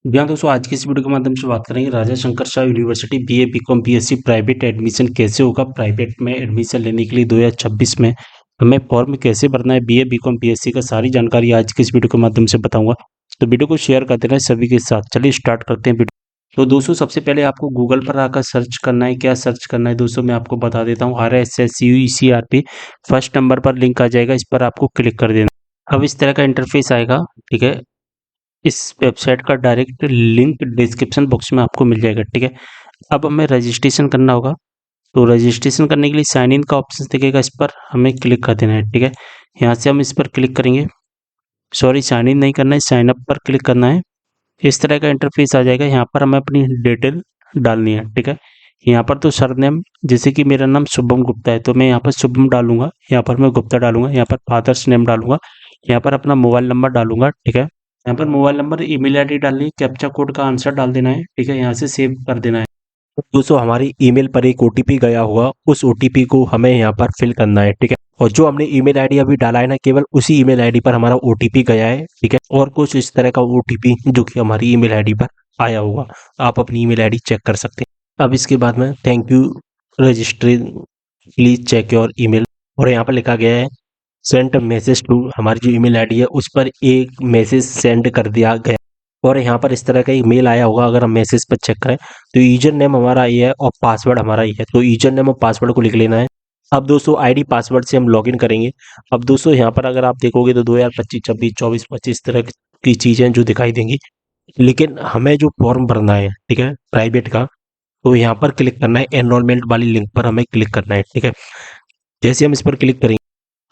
जी हाँ दोस्तों, आज की इस वीडियो के माध्यम से बात करेंगे Raja Shankar Shah university BA BCom BSc private admission कैसे होगा। प्राइवेट में एडमिशन लेने के लिए 2026 में हमें फॉर्म कैसे भरना है बीए बीकॉम बीएससी का सारी जानकारी आज की इस वीडियो के माध्यम से बताऊंगा। तो वीडियो को शेयर कर देना सभी के साथ। चलिए स्टार्ट करते हैं वीडियो। तो दोस्तों सबसे पहले आपको गूगल पर आकर सर्च करना है। क्या सर्च करना है दोस्तों, मैं आपको बता देता हूँ। RSSUECRP फर्स्ट नंबर पर लिंक आ जाएगा, इस पर आपको क्लिक कर देना। अब इस तरह का इंटरफेस आएगा, ठीक है। इस वेबसाइट का डायरेक्ट लिंक डिस्क्रिप्शन बॉक्स में आपको मिल जाएगा, ठीक है। अब हमें रजिस्ट्रेशन करना होगा। तो रजिस्ट्रेशन करने के लिए साइन इन का ऑप्शन दिखेगा, इस पर हमें क्लिक कर देना है, ठीक है। यहाँ से हम इस पर क्लिक करेंगे। सॉरी, साइन इन नहीं करना है, साइन अप पर क्लिक करना है। इस तरह का इंटरफेस आ जाएगा। यहाँ पर हमें अपनी डिटेल डालनी है, ठीक है। यहाँ पर तो सरनेम, जैसे कि मेरा नाम शुभम गुप्ता है तो मैं यहाँ पर शुभम डालूंगा, यहाँ पर मैं गुप्ता डालूंगा, यहाँ पर फादर्स नेम डालूंगा, यहाँ पर अपना मोबाइल नंबर डालूंगा, ठीक है। यहाँ पर मोबाइल नंबर, ईमेल आईडी डालनी है, कैप्चा कोड का आंसर डाल देना है, ठीक है। यहाँ से सेव कर देना है। दोस्तों हमारी ईमेल पर एक ओटीपी गया होगा, उस ओटीपी को हमें यहाँ पर फिल करना है, ठीक है। और जो हमने ईमेल आईडी अभी डाला है ना, केवल उसी ईमेल आईडी पर हमारा ओटीपी गया है, ठीक है। और कुछ इस तरह का ओटीपी जो कि हमारी ईमेल आईडी पर आया होगा, आप अपनी ईमेल आईडी चेक कर सकते हैं। अब इसके बाद में thank you registry, please check your email, और यहाँ पर लिखा गया है सेंड मैसेज टू, हमारी जो ईमेल आईडी है उस पर एक मैसेज सेंड कर दिया गया। और यहाँ पर इस तरह का एक मेल आया होगा, अगर हम मैसेज पर चेक करें तो यूजर नेम हमारा ये है और पासवर्ड हमारा ये है। तो यूजर नेम और पासवर्ड को लिख लेना है। अब दोस्तों आईडी पासवर्ड से हम लॉगिन करेंगे। अब दोस्तों यहाँ पर अगर आप देखोगे तो 2025 26 24 25 तरह की चीजें जो दिखाई देंगी, लेकिन हमें जो फॉर्म भरना है, ठीक है, प्राइवेट का, तो यहाँ पर क्लिक करना है, एनरोलमेंट वाली लिंक पर हमें क्लिक करना है, ठीक है। जैसे हम इस पर क्लिक करेंगे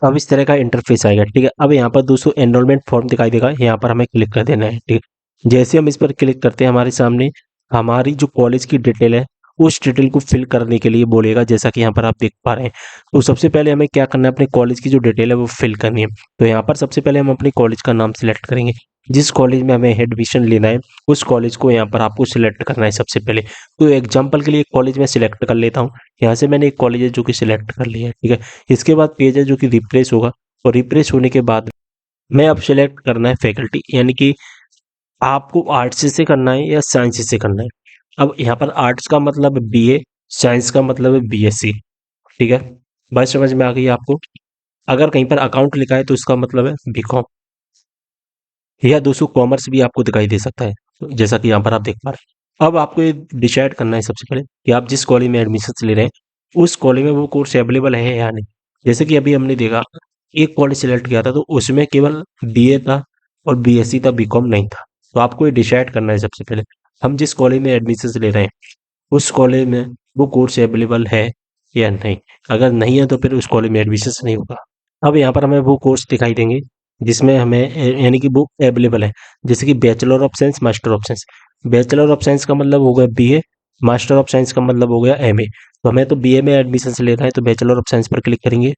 अब इस तरह का इंटरफेस आएगा, ठीक है। अब यहाँ पर दोस्तों एनरोलमेंट फॉर्म दिखाई देगा, यहाँ पर हमें क्लिक कर देना है, ठीक है। जैसे हम इस पर क्लिक करते हैं हमारे सामने हमारी जो कॉलेज की डिटेल है उस डिटेल को फिल करने के लिए बोलेगा, जैसा कि यहाँ पर आप देख पा रहे हैं। तो सबसे पहले हमें क्या करना है, अपने कॉलेज की जो डिटेल है वो फिल करनी है। तो यहाँ पर सबसे पहले हम अपने कॉलेज का नाम सिलेक्ट करेंगे, जिस कॉलेज में हमें एडमिशन लेना है उस कॉलेज को यहाँ पर आपको सिलेक्ट करना है सबसे पहले। तो एग्जाम्पल के लिए एक कॉलेज में सिलेक्ट कर लेता हूँ। यहाँ से मैंने एक कॉलेज है जो कि सिलेक्ट कर लिया है, ठीक है। इसके बाद पेज है जो कि रिफ्रेश होगा, और रिफ्रेश होने के बाद मैं अब सिलेक्ट करना है फैकल्टी, यानी कि आपको आर्ट्स से करना है या साइंस से करना है। अब यहाँ पर आर्ट्स का मतलब बीए, साइंस का मतलब है बीएससी, ठीक है। बात समझ में आ गई आपको। अगर कहीं पर अकाउंट लिखा है तो इसका मतलब है बीकॉम, या दोस्तों कॉमर्स भी आपको दिखाई दे सकता है, तो जैसा कि यहाँ पर आप देख पा रहे हैं। अब आपको ये डिसाइड करना है सबसे पहले कि आप जिस कॉलेज में एडमिशन ले रहे हैं उस कॉलेज में वो कोर्स अवेलेबल है या नहीं। जैसे कि अभी हमने देखा एक कॉलेज सिलेक्ट किया था तो उसमें केवल बीए था और बीएससी था, बीकॉम नहीं था। तो आपको ये डिसाइड करना है सबसे पहले हम जिस कॉलेज में एडमिशन ले रहे हैं उस कॉलेज में वो कोर्स अवेलेबल है या नहीं। अगर नहीं है तो फिर उस कॉलेज में एडमिशन नहीं होगा। अब यहाँ पर हमें वो कोर्स दिखाई देंगे जिसमें हमें यानी कि वो अवेलेबल है, जैसे कि bachelor of science, master of science. Bachelor of science का मतलब हो गया बीए, मास्टर ऑफ साइंस का मतलब हो गया एमए। तो हमें तो बीए में एडमिशन से लेना है तो बैचलर ऑफ साइंस पर क्लिक करेंगे।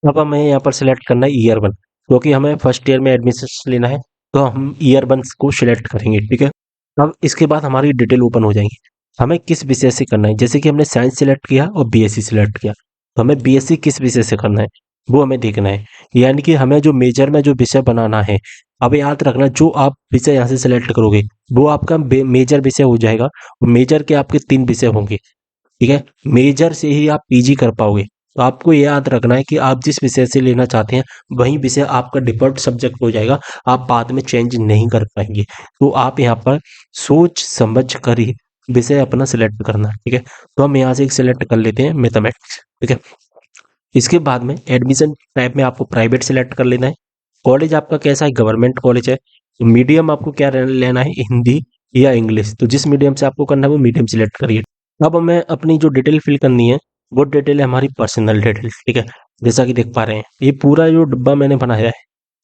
अब हमें यहाँ पर सिलेक्ट करना है ईयर वन, क्योंकि हमें फर्स्ट ईयर में एडमिशन लेना है तो हम ईयर वन को सिलेक्ट करेंगे, ठीक है। अब इसके बाद हमारी डिटेल ओपन हो जाएंगी, हमें किस विषय से करना है। जैसे कि हमने साइंस सिलेक्ट किया और बीएससी सिलेक्ट किया, तो हमें बीएससी किस विषय से करना है वो हमें देखना है। यानी कि हमें जो मेजर में जो विषय बनाना है, अब याद रखना जो आप विषय यहाँ से सिलेक्ट करोगे वो आपका मेजर विषय हो जाएगा। मेजर के आपके 3 विषय होंगे, ठीक है। मेजर से ही आप पीजी कर पाओगे। तो आपको ये याद रखना है कि आप जिस विषय से लेना चाहते हैं वही विषय आपका डिफॉल्ट सब्जेक्ट हो जाएगा, आप बाद में चेंज नहीं कर पाएंगे। तो आप यहाँ पर सोच समझ कर ही विषय अपना सिलेक्ट करना, ठीक है। तो हम यहाँ से एक सिलेक्ट कर लेते हैं मैथमेटिक्स, ठीक है। इसके बाद में एडमिशन टाइप में आपको प्राइवेट सिलेक्ट कर लेना है। कॉलेज आपका कैसा है, गवर्नमेंट कॉलेज है। तो मीडियम आपको क्या लेना है, हिंदी या इंग्लिश। तो जिस मीडियम से आपको करना है वो मीडियम सिलेक्ट करिए। अब हमें अपनी जो डिटेल फिल करनी है वो डिटेल है हमारी पर्सनल डिटेल, ठीक है। जैसा कि देख पा रहे हैं ये पूरा जो डिब्बा मैंने बनाया है,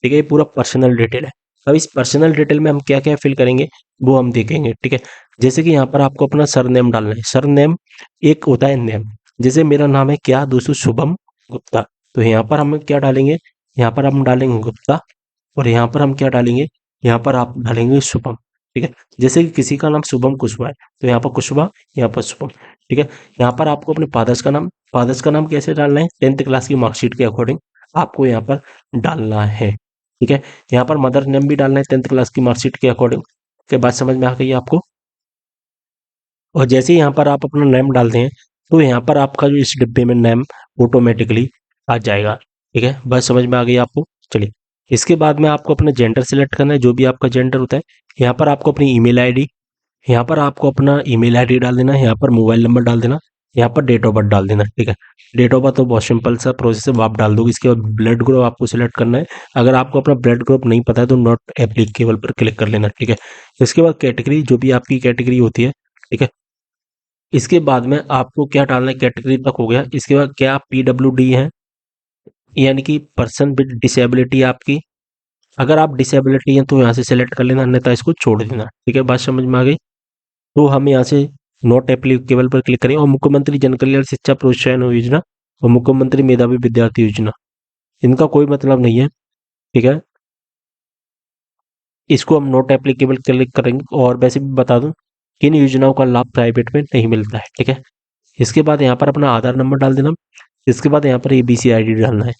ठीक है, ये पूरा पर्सनल डिटेल है। अब इस पर्सनल डिटेल में हम क्या क्या फिल करेंगे वो हम देखेंगे, ठीक है। जैसे कि यहाँ पर आपको अपना सरनेम डालना है। सरनेम एक होता है नेम, जैसे मेरा नाम है क्या दोस्तों, शुभम गुप्ता। तो यहाँ पर हम क्या डालेंगे, यहाँ पर हम डालेंगे गुप्ता, और यहाँ पर हम क्या डालेंगे, यहाँ पर आप डालेंगे शुभम, ठीक है। जैसे कि किसी का नाम शुभम कुशवाहा है तो यहाँ पर कुशवाहा, यहाँ पर शुभम, ठीक है। यहाँ पर आपको अपने फादर्स का नाम कैसे डालना है, 10th क्लास की मार्कशीट के अकॉर्डिंग आपको यहाँ पर डालना है, ठीक है। यहाँ पर मदर नेम भी डालना है 10th क्लास की मार्कशीट के अकॉर्डिंग। क्या बात समझ में आ गई आपको? और जैसे ही यहाँ पर आप अपना नेम डालते हैं तो यहाँ पर आपका जो इस डिब्बे में नेम ऑटोमेटिकली आ जाएगा। ठीक है, बात समझ में आ गई आपको? चलिए, इसके बाद में आपको अपना जेंडर सेलेक्ट करना है, जो भी आपका जेंडर होता है। यहाँ पर आपको अपनी ईमेल आईडी, यहाँ पर आपको अपना ईमेल आईडी डाल देना है, यहाँ पर मोबाइल नंबर डाल देना, यहाँ पर डेट ऑफ बर्थ डाल देना। ठीक है, डेट ऑफ बर्थ तो बहुत सिंपल सा प्रोसेस है, वो आप डाल दोगे। इसके बाद ब्लड ग्रुप आपको सिलेक्ट करना है। अगर आपको अपना ब्लड ग्रुप नहीं पता है तो नॉट एप्लीकेबल पर क्लिक कर लेना। ठीक है, इसके बाद कैटेगरी, जो भी आपकी कैटेगरी होती है। ठीक है, इसके बाद में आपको क्या डालना है, कैटेगरी तक हो गया। इसके बाद क्या आप पीडब्ल्यूडी हैं, यानी कि पर्सन विद डिसेबिलिटी आपकी। अगर आप डिसेबिलिटी हैं तो यहाँ से सेलेक्ट कर लेना, अन्यथा इसको छोड़ देना। ठीक है, बात समझ में आ गई? तो हम यहाँ से नॉट एप्लीकेबल पर क्लिक करें। और मुख्यमंत्री जन कल्याण शिक्षा प्रोत्साहन योजना और मुख्यमंत्री मेधावी विद्यार्थी योजना, इनका कोई मतलब नहीं है। ठीक है, इसको हम नॉट एप्लीकेबल क्लिक करेंगे। और वैसे भी बता दूं, इन योजनाओं का लाभ प्राइवेट में नहीं मिलता है। ठीक है, इसके बाद यहाँ पर अपना आधार नंबर डाल देना। इसके बाद यहाँ पर एबीसी आईडी डालना है।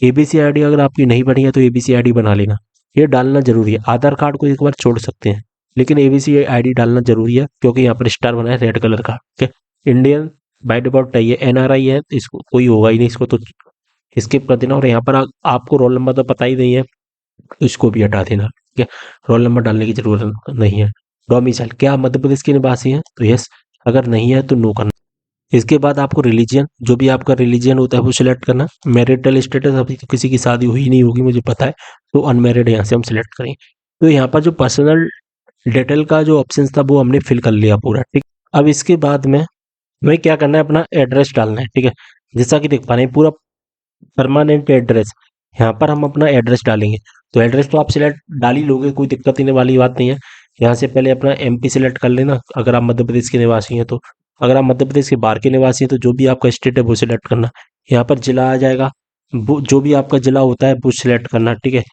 एबीसी आईडी अगर आपकी नहीं बनी है तो एबीसी आईडी बना लेना, ये डालना जरूरी है। आधार कार्ड को एक बार छोड़ सकते हैं, लेकिन एबीसी आईडी डालना जरूरी है, क्योंकि यहाँ पर स्टार बना है रेड कलर का। ठीक है, इंडियन बाय डिफॉल्ट है, ये एनआरआई है तो इसको कोई होगा ही नहीं, इसको तो स्किप कर देना। और यहाँ पर आपको रोल नंबर तो पता ही नहीं है, तो इसको भी हटा देना। ठीक है, रोल नंबर डालने की जरूरत नहीं है। डोमिसाइल, क्या आप मध्य प्रदेश के निवासी हैं? तो यस, अगर नहीं है तो नो करना। इसके बाद आपको रिलीजियन, जो भी आपका रिलीजियन होता है वो सिलेक्ट करना। मैरिटल स्टेटस, अभी तो किसी की शादी हुई नहीं होगी मुझे पता है, तो अनमैरिड यहाँ से हम सिलेक्ट करें। तो यहाँ पर जो पर्सनल डिटेल का जो ऑप्शन था वो हमने फिल कर लिया पूरा। ठीक, अब इसके बाद में हमें क्या करना है, अपना एड्रेस डालना है। ठीक है, जैसा कि देख पा रहे हैं पूरा परमानेंट एड्रेस, यहाँ पर हम अपना एड्रेस डालेंगे। तो एड्रेस तो आप सिलेक्ट डाल ही लोगे, कोई दिक्कत होने वाली बात नहीं है। यहाँ से पहले अपना एमपी सिलेक्ट कर लेना, अगर आप मध्य प्रदेश के निवासी हैं तो। अगर आप मध्य प्रदेश के बाहर के निवासी हैं तो जो भी आपका स्टेट है वो सिलेक्ट करना। यहाँ पर जिला आ जाएगा, जो भी आपका जिला होता है वो सिलेक्ट करना। ठीक है,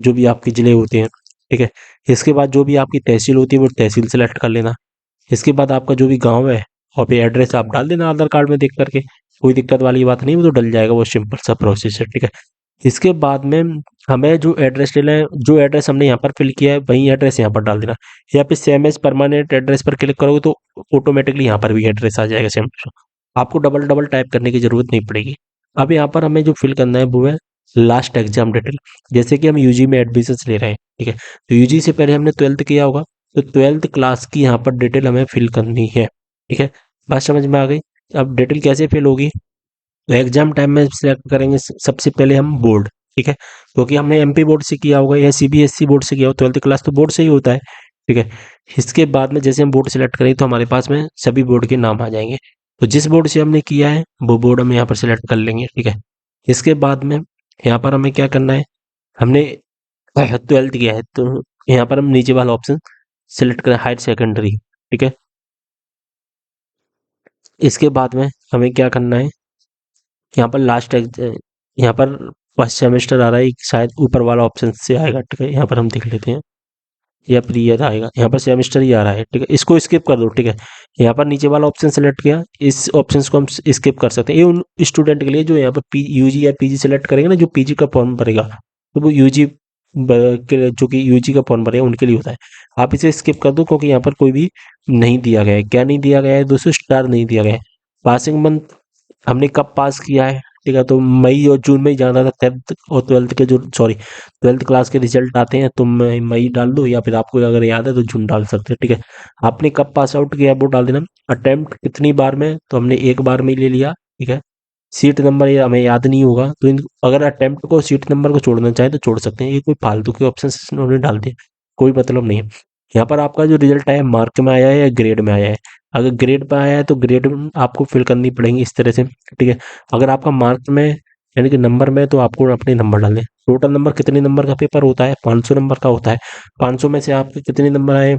जो भी आपके जिले होते हैं। ठीक है, इसके बाद जो भी आपकी तहसील होती है वो तहसील सेलेक्ट कर लेना। इसके बाद आपका जो भी गांव है और पे एड्रेस आप डाल देना आधार कार्ड में देख करके, कोई दिक्कत वाली बात नहीं, वो तो डल जाएगा, वो सिंपल सा प्रोसेस है। ठीक है, इसके बाद में हमें जो एड्रेस लेना है, जो एड्रेस हमने यहाँ पर फिल किया है वही एड्रेस यहाँ पर डाल देना। यहाँ पे सेम एज परमानेंट एड्रेस पर क्लिक करोगे तो ऑटोमेटिकली यहाँ पर भी एड्रेस आ जाएगा सेम। आपको डबल डबल टाइप करने की जरूरत नहीं पड़ेगी। अब यहाँ पर हमें जो फिल करना है वो है लास्ट एग्जाम डिटेल। जैसे कि हम यूजी में एडमिशन ले रहे हैं। ठीक है, तो यूजी से पहले हमने 12th किया होगा, तो 12th क्लास की यहाँ पर डिटेल हमें फिल करनी है। ठीक है, बात समझ में आ गई? अब डिटेल कैसे फिल होगी, तो एग्जाम टाइम में सिलेक्ट करेंगे सबसे पहले हम बोर्ड। ठीक है, क्योंकि हमने एमपी बोर्ड से किया होगा या सीबीएसई बोर्ड से किया होगा, 12th क्लास तो बोर्ड से ही होता है। ठीक है, इसके बाद में जैसे हम बोर्ड सेलेक्ट करेंगे तो हमारे पास में सभी बोर्ड के नाम आ जाएंगे। तो जिस बोर्ड से हमने किया है वो बोर्ड हम यहाँ पर सिलेक्ट कर लेंगे। ठीक है, इसके बाद में यहाँ पर हमें क्या करना है, हमने 12th किया है तो यहाँ पर हम नीचे वाला ऑप्शन सिलेक्ट करें, हायर सेकेंडरी। ठीक है, इसके बाद में हमें क्या करना है, यहाँ पर यहाँ पर फर्स्ट सेमेस्टर आ रहा है, शायद ऊपर वाला ऑप्शन से आएगा। ठीक है, यहाँ पर हम देख लेते हैं, या फिर ये आएगा, यहाँ पर सेमेस्टर ही आ रहा है। ठीक है, इसको स्किप कर दो। ठीक है, यहाँ पर नीचे वाला ऑप्शन सेलेक्ट किया, इस ऑप्शन को हम स्किप कर सकते हैं। ये उन स्टूडेंट के लिए जो यहाँ पर यूजी या पीजी सेलेक्ट करेंगे ना, जो पीजी का फॉर्म भरेगा, तो वो यूजी के जो कि यूजी का फॉर्म भरेगा उनके लिए होता है। आप इसे स्किप कर दो, क्योंकि यहाँ पर कोई भी नहीं दिया गया है। क्या नहीं दिया गया है दोस्तों? स्टार नहीं दिया गया है। पासिंग मंथ हमने कब पास किया है? ठीक है, तो मई और जून में ही जाना था। 10th और 12th के जो, सॉरी, 12th क्लास के रिजल्ट आते हैं तो मई डाल दो, या फिर आपको अगर याद है तो जून डाल सकते हैं। ठीक है, आपने कब पास आउट किया है वो डाल देना। अटेम्प्ट कितनी बार में, तो हमने एक बार में ही ले लिया। ठीक है, सीट नंबर ये हमें याद नहीं होगा, तो अगर अटेम्प्ट को सीट नंबर को छोड़ना चाहें तो छोड़ सकते हैं। ये कोई फालतू के ऑप्शन उन्होंने डाल दिए, कोई मतलब नहीं है। यहाँ पर आपका जो रिजल्ट आया है मार्क में आया है या ग्रेड में आया है? अगर ग्रेड पे आया है तो ग्रेड आपको फिल करनी पड़ेगी इस तरह से। ठीक है, अगर आपका मार्क में यानी कि नंबर में, तो आपको अपने नंबर डालने। टोटल नंबर कितने नंबर का पेपर होता है? 500 नंबर का होता है। 500 में से आपके कितने नंबर आए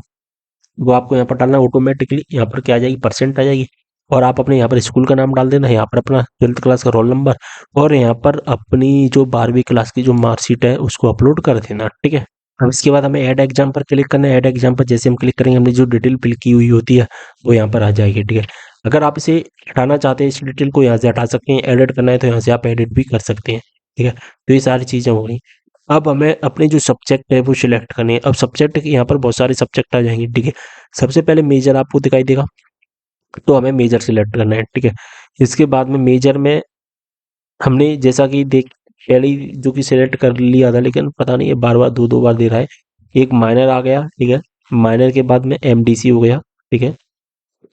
वो आपको यहाँ पर डालना। ऑटोमेटिकली यहाँ पर क्या आ जाएगी, परसेंट आ जाएगी। और आप अपने यहाँ पर स्कूल का नाम डाल देना, यहाँ पर अपना 12th क्लास का रोल नंबर, और यहाँ पर अपनी जो 12वीं क्लास की जो मार्कशीट है उसको अपलोड कर देना। ठीक है, अब इसके बाद हमें ऐड एग्जाम पर क्लिक करना है। ऐड एग्जाम पर जैसे हम क्लिक करेंगे, हमने जो डिटेल फिल की हुई होती है वो यहाँ पर आ जाएगी। ठीक है, अगर आप इसे हटाना चाहते हैं, इस डिटेल को यहाँ से हटा सकते हैं। एडिट करना है तो यहाँ से आप एडिट भी कर सकते हैं। ठीक है, तो ये सारी चीज़ें हो गई। अब हमें अपने जो सब्जेक्ट है वो सिलेक्ट करने हैं। अब सब्जेक्ट यहाँ पर बहुत सारे सब्जेक्ट आ जाएंगे, ठीक है। सबसे पहले मेजर आपको दिखाई देगा, तो हमें मेजर सिलेक्ट करना है, ठीक है। इसके बाद में मेजर में हमने जैसा कि देख पहले ही जो कि सिलेक्ट कर लिया था, लेकिन पता नहीं ये बार बार दो दो बार दे रहा है। एक माइनर आ गया, ठीक है। माइनर के बाद में एमडीसी हो गया, ठीक है।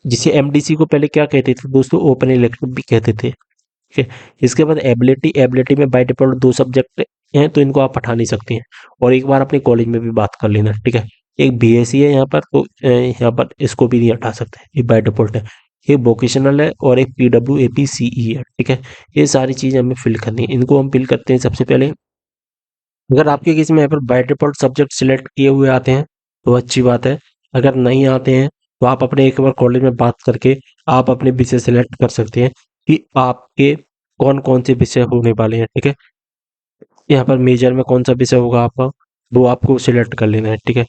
जिसे एमडीसी को पहले क्या कहते थे दोस्तों, ओपन इलेक्टिव भी कहते थे, ठीक है। इसके बाद एबिलिटी, एबिलिटी में बाय डिफॉल्ट दो सब्जेक्ट हैं, तो इनको आप हटा नहीं सकते हैं। और एक बार अपने कॉलेज में भी बात कर लेना, ठीक है। एक बीएससी है यहाँ पर, तो यहाँ पर इसको भी नहीं हटा सकते, ये बाय डिफॉल्ट है। एक वोकेशनल है और एक पीडब्ल्यू एपीसीई है, ठीक है। ये सारी चीजें हमें फिल करनी है, इनको हम फिल करते हैं सबसे पहले। अगर आपके केस में यहाँ पर बाय डिफॉल्ट सब्जेक्ट सिलेक्ट किए हुए आते हैं तो अच्छी बात है। अगर नहीं आते हैं तो आप अपने एक बार कॉलेज में बात करके आप अपने विषय सिलेक्ट कर सकते हैं कि आपके कौन कौन से विषय होने वाले हैं, ठीक है। यहाँ पर मेजर में कौन सा विषय होगा आपका, वो आपको सिलेक्ट कर लेना है, ठीक है।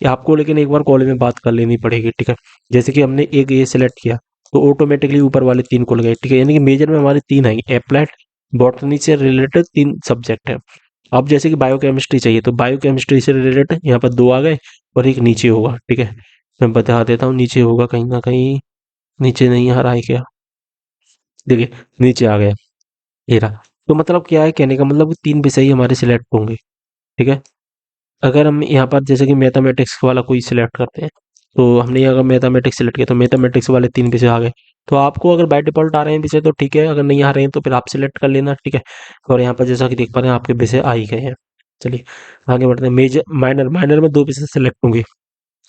ये आपको लेकिन एक बार कॉलेज में बात कर लेनी पड़ेगी, ठीक है। जैसे कि हमने एक ये सिलेक्ट किया तो ऑटोमेटिकली ऊपर वाले तीन खुल गए, ठीक है। यानी कि मेजर में हमारे तीन आएंगे, अप्लाइड बॉटनी से रिलेटेड तीन सब्जेक्ट है। अब जैसे कि बायोकेमिस्ट्री चाहिए तो बायोकेमिस्ट्री से रिलेटेड यहाँ पर दो आ गए और एक नीचे होगा, ठीक है। मैं बता देता हूँ, नीचे होगा कहीं ना कहीं, नीचे नहीं आ रहा है क्या, देखिए नीचे आ गया, ये रहा। तो मतलब क्या है, कहने का मतलब कि तीन विषय ही हमारे सिलेक्ट होंगे, ठीक है। अगर हम यहाँ पर जैसे कि मैथमेटिक्स वाला कोई सिलेक्ट करते हैं, तो हमने अगर मैथमेटिक्स सिलेक्ट किया तो मैथमेटिक्स वाले तीन विषय आ गए। तो आपको अगर बाय डिफॉल्ट आ रहे हैं विषय तो ठीक है, अगर नहीं आ रहे हैं तो फिर आप सिलेक्ट कर लेना, ठीक है। और यहाँ पर जैसा कि देख पा रहे हैं आपके विषय आ ही गए हैं। चलिए आगे बढ़ते हैं। मेजर माइनर, माइनर में दो विषय सिलेक्ट होंगे।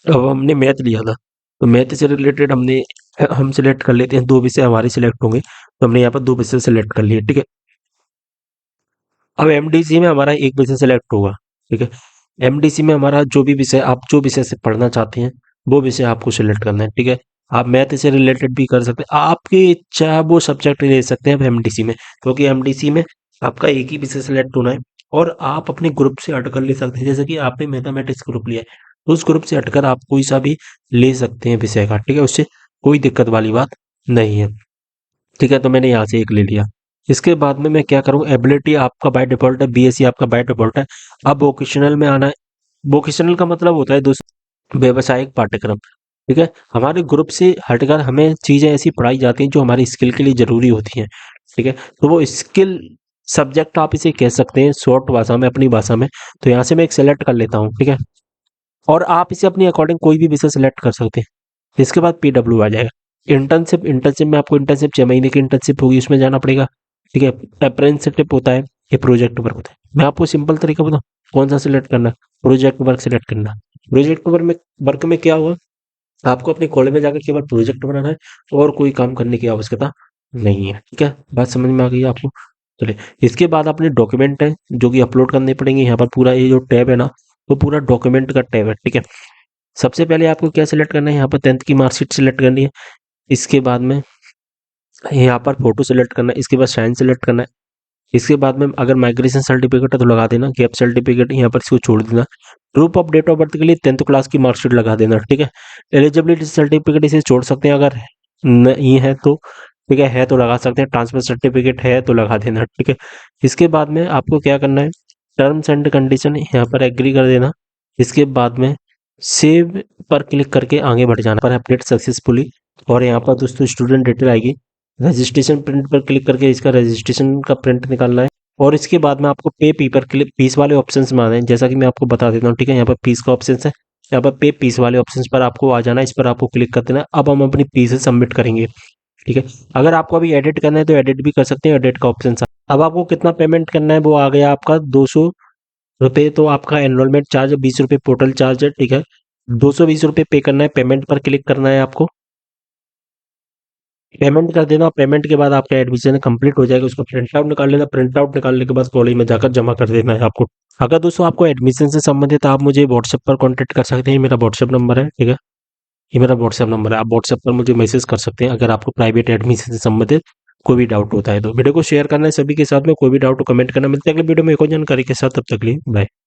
अब हमने मैथ लिया था तो मैथ से रिलेटेड हम सिलेक्ट कर लेते हैं, दो विषय हमारे सिलेक्ट होंगे, तो हमने यहाँ पर दो विषय सिलेक्ट कर लिए, ठीक है। अब एमडीसी में हमारा एक विषय सिलेक्ट होगा, ठीक है। एमडीसी में हमारा जो भी विषय, आप जो विषय से पढ़ना चाहते हैं वो विषय आपको सिलेक्ट करना है, ठीक है। आप मैथ से रिलेटेड भी कर सकते हैं, आपकी इच्छा है वो सब्जेक्ट ले सकते हैं आप एमडीसी में, क्योंकि एमडीसी में आपका एक ही विषय सिलेक्ट होना है। और आप अपने ग्रुप से हटकर ले सकते हैं, जैसे कि आपने मैथमेटिक्स ग्रुप लिया है तो उस ग्रुप से हटकर आप कोई सा भी ले सकते हैं विषय का, ठीक है। उससे कोई दिक्कत वाली बात नहीं है, ठीक है। तो मैंने यहाँ से एक ले लिया। इसके बाद में मैं क्या करूँ, एबिलिटी आपका बाय डिफॉल्ट है, बीएससी आपका बाय डिफॉल्ट है। अब वोकेशनल में आना है। वोकेशनल का मतलब होता है दोस्तों व्यवसायिक पाठ्यक्रम, ठीक है। हमारे ग्रुप से हटकर हमें चीजें ऐसी पढ़ाई जाती हैं जो हमारी स्किल के लिए जरूरी होती हैं, ठीक है। तो वो स्किल सब्जेक्ट आप इसे कह सकते हैं शॉर्ट भाषा में, अपनी भाषा में। तो यहाँ से मैं एक सेलेक्ट कर लेता हूँ, ठीक है। और आप इसे अपनी अकॉर्डिंग कोई भी विषय सेलेक्ट कर सकते हैं। इसके बाद पीडब्ल्यू आ जाएगा। इंटर्नशिप, इंटर्नशिप में आपको इंटर्नशिप 6 महीने की इंटर्नशिप होगी, उसमें जाना पड़ेगा, ठीक है। अप्रेंटिसशिप होता है, ये प्रोजेक्ट वर्क होता है। मैं आपको सिंपल तरीका बताऊं कौन सा सिलेक्ट करना है, प्रोजेक्ट वर्क सिलेक्ट करना। प्रोजेक्ट वर्क में क्या हुआ, आपको अपने कॉलेज में जाकर केवल प्रोजेक्ट बनाना है और कोई काम करने की आवश्यकता नहीं है, ठीक है। बात समझ में आ गई आपको। चलिए इसके बाद अपने डॉक्यूमेंट है जो कि अपलोड करने पड़ेंगे। यहाँ पर पूरा ये जो टैब है ना, वो पूरा डॉक्यूमेंट का टैब है, ठीक है। सबसे पहले आपको क्या सिलेक्ट करना है, यहाँ पर 10th की मार्कशीट सिलेक्ट करनी है। इसके बाद में यहाँ पर फोटो सिलेक्ट करना है, इसके बाद साइन सिलेक्ट करना है। इसके बाद में अगर माइग्रेशन सर्टिफिकेट है तो लगा देना, गैप सर्टिफिकेट यहाँ पर इसको छोड़ देना। Proof of date of birth के लिए 10th क्लास की मार्कशीट लगा देना, ठीक है। एलिजिबिलिटी सर्टिफिकेट इसे छोड़ सकते हैं अगर नहीं है तो, ठीक है तो लगा सकते हैं। ट्रांसफर सर्टिफिकेट है तो लगा देना, ठीक है। इसके बाद में आपको क्या करना है, टर्म्स एंड कंडीशन यहाँ पर एग्री कर देना। इसके बाद में सेव पर क्लिक करके आगे बढ़ जाना पर अपडेट सक्सेसफुली। और यहाँ पर दोस्तों स्टूडेंट डिटेल आएगी, रजिस्ट्रेशन प्रिंट पर क्लिक करके इसका रजिस्ट्रेशन का प्रिंट निकालना है। और इसके बाद में आपको पे पी पर क्लिक, फीस वाले ऑप्शन में आना है, जैसा कि मैं आपको बता देता हूँ, ठीक है। यहाँ पर फीस का ऑप्शन है, यहाँ पर पे फीस वाले ऑप्शन पर आपको आ जाना है, इस पर आपको क्लिक कर देना है। अब हम अपनी फीस सबमिट करेंगे, ठीक है। अगर आपको अभी एडिट करना है तो एडिट भी कर सकते हैं, एडिट का ऑप्शन। अब आपको कितना पेमेंट करना है वो आ गया आपका 200 रुपये। तो आपका एनरोलमेंट चार्ज 20 रुपये पोर्टल चार्ज है, ठीक है। 220 रुपये पे करना है, पेमेंट पर क्लिक करना है आपको, पेमेंट कर देना। पेमेंट के बाद आपका एडमिशन कंप्लीट हो जाएगा, उसका प्रिंट आउट निकाल लेना। प्रिंट आउट निकालने के बाद कॉलेज में जाकर जमा कर देना है आपको। अगर दोस्तों आपको एडमिशन से संबंधित आप मुझे व्हाट्सएप पर कांटेक्ट कर सकते हैं, मेरा व्हाट्सएप नंबर है, ठीक है। ये मेरा व्हाट्सएप नंबर है, आप व्हाट्सएप पर मुझे मैसेज कर सकते हैं अगर आपको प्राइवेट एडमिशन से संबंधित कोई भी डाउट होता है तो। वीडियो को शेयर करना है सभी के साथ में, कोई भी डाउट कमेंट करना। मिलते हैं अगले वीडियो में एक और जानकारी के साथ, तब तक के लिए बाय।